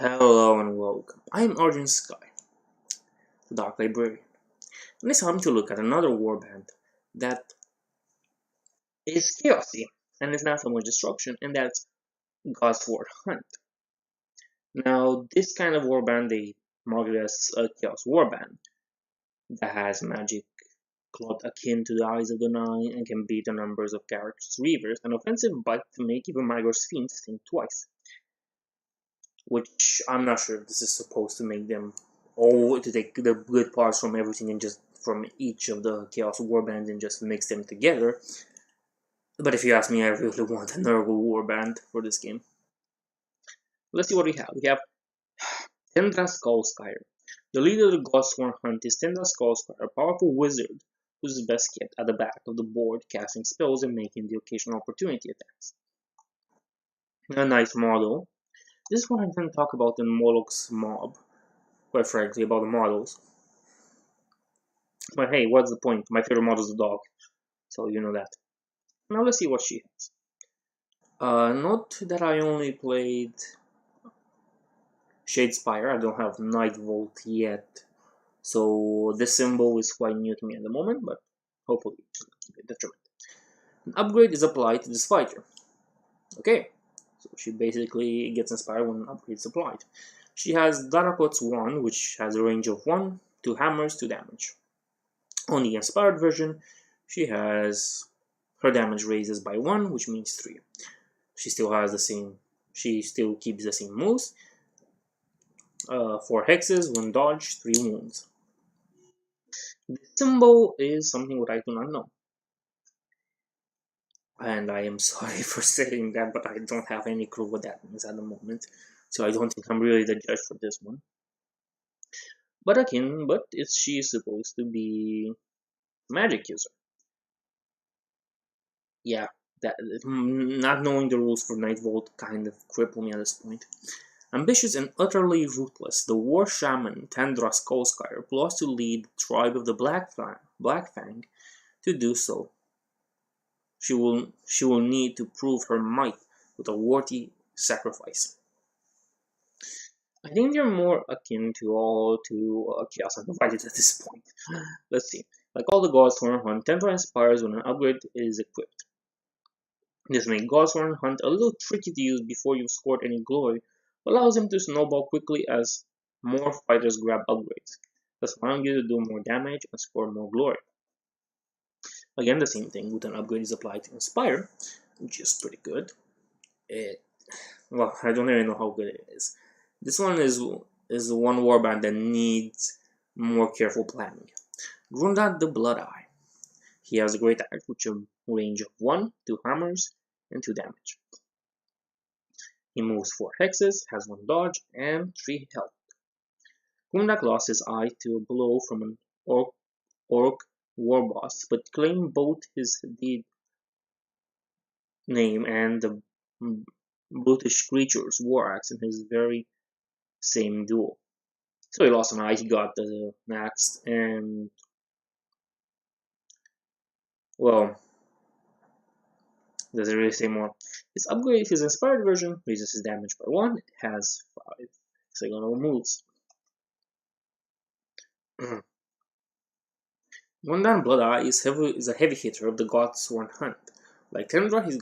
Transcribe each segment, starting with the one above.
Hello and welcome. I am Arjun Sky, the Dark Librarian, and it's time to look at another warband that is chaosy and is not so much destruction, and that's Godsworn Hunt. Now, this kind of warband they market as a chaos warband that has magic cloth akin to the eyes of the nine and can beat the numbers of characters' reavers, an offensive bite to make even Magor's fiends think twice. Which I'm not sure if this is supposed to make them to take the good parts from everything and just from each of the Chaos Warbands and just mix them together. But if you ask me, I really want a Nurgle Warband for this game. Let's see what we have. We have Tendra Skullskyre. The leader of the Godsworn Hunt is Tendra Skullskyre, a powerful wizard who's best kept at the back of the board, casting spells and making the occasional opportunity attacks. A nice model. This is what I'm going to talk about in Moloch's Mob, quite frankly, about the models. But hey, what's the point? My favorite model is the dog, so you know that. Now let's see what she has. Note that I only played Shadespire, I don't have Nightvault yet, so this symbol is quite new to me at the moment, but hopefully it's determined. An upgrade is applied to this fighter. Okay, so she basically gets inspired when an upgrade is applied. She has Godsworn, which has a range of 1, 2 hammers, 2 damage. On the inspired version, she has her damage raises by 1, which means 3. She still has the same, she still keeps the same moves. 4 hexes, 1 dodge, 3 wounds. The symbol is something what I do not know. And I am sorry for saying that, but I don't have any clue what that means at the moment. So I don't think I'm really the judge for this one. But again, she is supposed to be a magic user. Yeah, that not knowing the rules for Nightvault kind of crippled me at this point. Ambitious and utterly ruthless, the war shaman Tendra Skullskyre plots to lead the tribe of the Black Fang. To do so, she will need to prove her might with a worthy sacrifice. I think they're more akin to Chaos Undivided at this point. Let's see. Like all the Godsworn Hunt, Tendra inspires when an upgrade is equipped. This makes Godsworn Hunt a little tricky to use before you've scored any glory, but allows him to snowball quickly as more fighters grab upgrades, thus allowing you to do more damage and score more glory. Again, the same thing with an upgrade is applied to Inspire, which is pretty good. Well, I don't even know how good it is. This one is one warband that needs more careful planning. Grundad the Blood Eye. He has a great axe with a range of 1, 2 hammers, and 2 damage. He moves 4 hexes, has 1 dodge, and 3 health. Grundad lost his eye to a blow from an orc war boss, but claimed both his deed name and the brutish creature's war axe in his very same duel. So he lost an eye, he got the axe, and well, does it really say more? His upgrade, his inspired version, raises his damage by 1, it has 5 hexagonal moves. Grundad Blood Eye is a heavy hitter of the Godsworn Hunt. Like Tendra, he's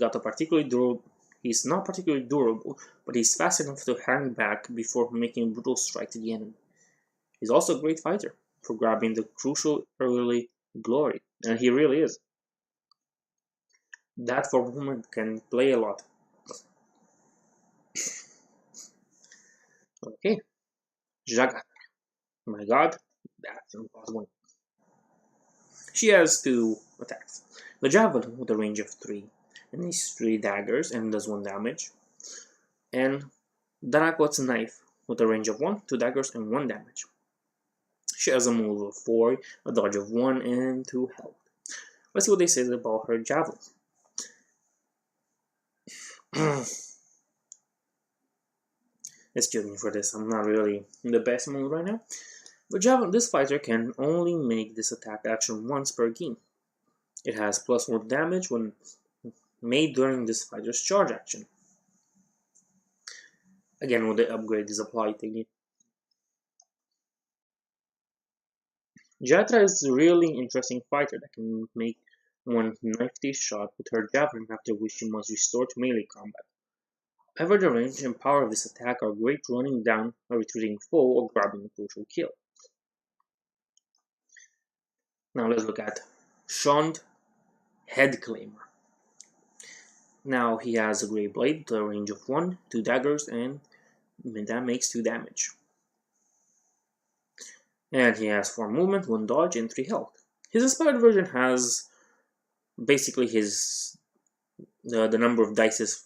not particularly durable, but he's fast enough to hang back before making a brutal strike to the enemy. He's also a great fighter for grabbing the crucial early glory, and he really is. That for a moment can play a lot. Okay, Jagat. My god, that's impossible. She has 2 attacks. The Javelin with a range of 3, and these 3 daggers and does 1 damage. And Darakot's Knife with a range of 1, 2 daggers, and 1 damage. She has a move of 4, a dodge of 1, and 2 health. Let's see what they say about her Javelin. Excuse me for this, I'm not really in the best mood right now. But this fighter can only make this attack action once per game. It has +1 damage when made during this fighter's charge action. Again, when the upgrade is applied thingy. Jatra is a really interesting fighter that can make one nifty shot with her javelin, after which she must restore to melee combat. However, the range and power of this attack are great running down a retreating foe or grabbing a crucial kill. Now let's look at Shond Headclaimer. Now he has a grey blade with a range of 1, 2 daggers, and that makes 2 damage. And he has 4 movement, 1 dodge, and 3 health. His inspired version has basically the number of dice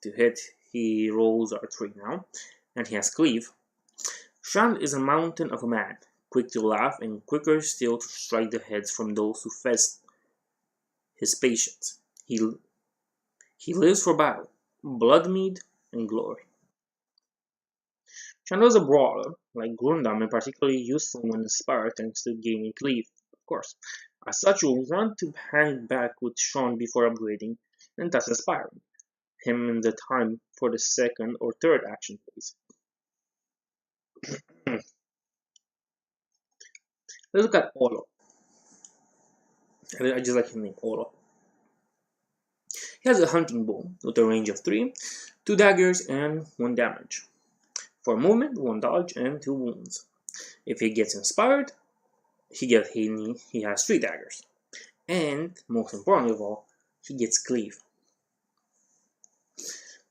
to hit he rolls are 3 now, and he has cleave. Shand is a mountain of a man, quick to laugh and quicker still to strike the heads from those who fest his patience. He lives for battle, blood mead, and glory. Shando is a brawler, like Gundam, and particularly useful when inspired thanks to gaining cleave, of course. As such, you'll want to hang back with Sean before upgrading, and thus inspiring him in the time for the second or third action phase. Let's look at Olo. I just like his name, Olo. He has a hunting bow with a range of 3, 2 daggers, and 1 damage. For movement, 1 dodge, and 2 wounds. If he gets inspired, he has 3 daggers. And, most importantly of all, he gets cleave.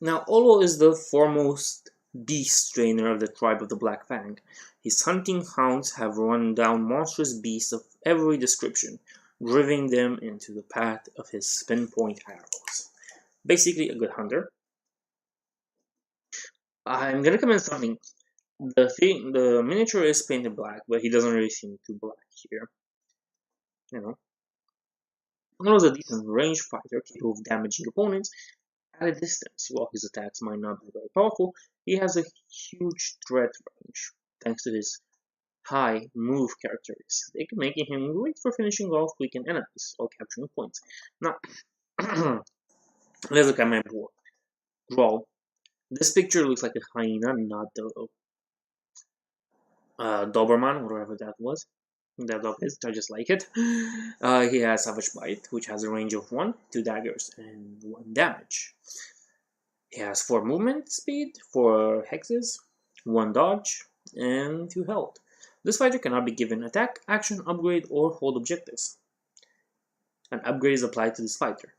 Now, Olo is the foremost beast trainer of the tribe of the Black Fang. His hunting hounds have run down monstrous beasts of every description, driving them into the path of his pinpoint arrows. Basically, a good hunter. I'm gonna recommend something. The miniature is painted black, but he doesn't really seem too black here. You know. Olo is a decent range fighter capable of damaging opponents at a distance. While his attacks might not be very powerful, he has a huge threat range, thanks to his high move characteristic, making him great for finishing off weakened enemies or capturing points. Now, let's look at my board. Draw. This picture looks like a hyena, not the Doberman, whatever that was. That dog is, I just like it. He has Savage Bite, which has a range of 1, 2 daggers, and 1 damage. He has 4 movement speed, 4 hexes, 1 dodge, and 2 health. This fighter cannot be given attack, action, upgrade, or hold objectives. An upgrade is applied to this fighter.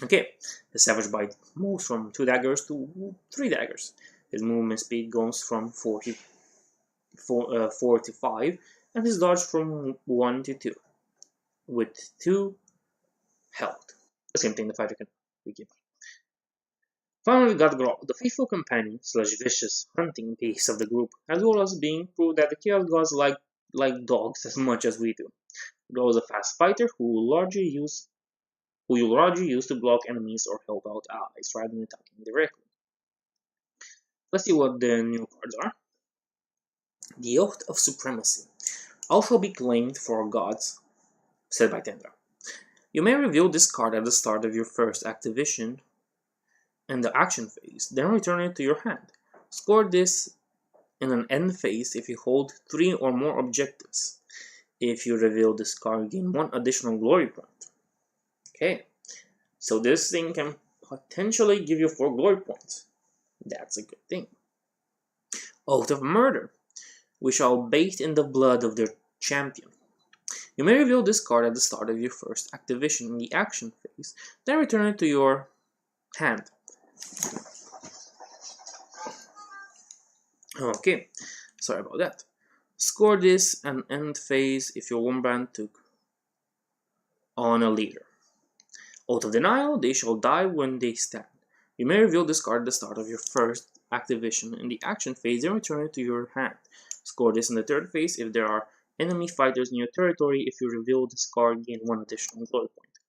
Okay, the Savage Bite moves from 2 daggers to 3 daggers. His movement speed goes from 4 to 5, and his dodge from 1 to 2, with 2 health. The same thing the fighter can be given. Finally, we got Growl, the faithful companion / vicious hunting beast of the group, as well as being proved that the Chaos Gods like dogs as much as we do. Growl is a fast fighter who you'll largely use to block enemies or help out allies rather than attacking directly. Let's see what the new cards are. The Oath of Supremacy. All shall be claimed for our gods, said by Tendra. You may reveal this card at the start of your first activation in the action phase, then return it to your hand. Score this in an end phase if you hold 3 or more objectives. If you reveal this card, gain 1 additional glory point. Okay, so this thing can potentially give you 4 glory points. That's a good thing. Oath of Murder. We shall bathe in the blood of their champion. You may reveal this card at the start of your first activation in the action phase, then return it to your hand. Okay, sorry about that. Score this an end phase if your Warband took on a leader. Oath of Denial, they shall die when they stand. You may reveal this card at the start of your first activation in the action phase, then return it to your hand. Score this in the third phase if there are enemy fighters in your territory. If you reveal this card, gain 1 additional glory point.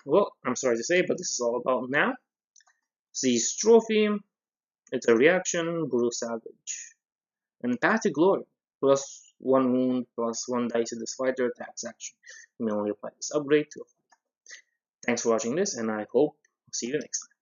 Well, I'm sorry to say, but this is all about now. Seize Trophy, it's a reaction, Brutal Savage. And Path to Glory, plus 1 wound, plus 1 dice to this fighter attacks action. You may only apply this upgrade to a fighter. Thanks for watching this, and I hope I'll see you next time.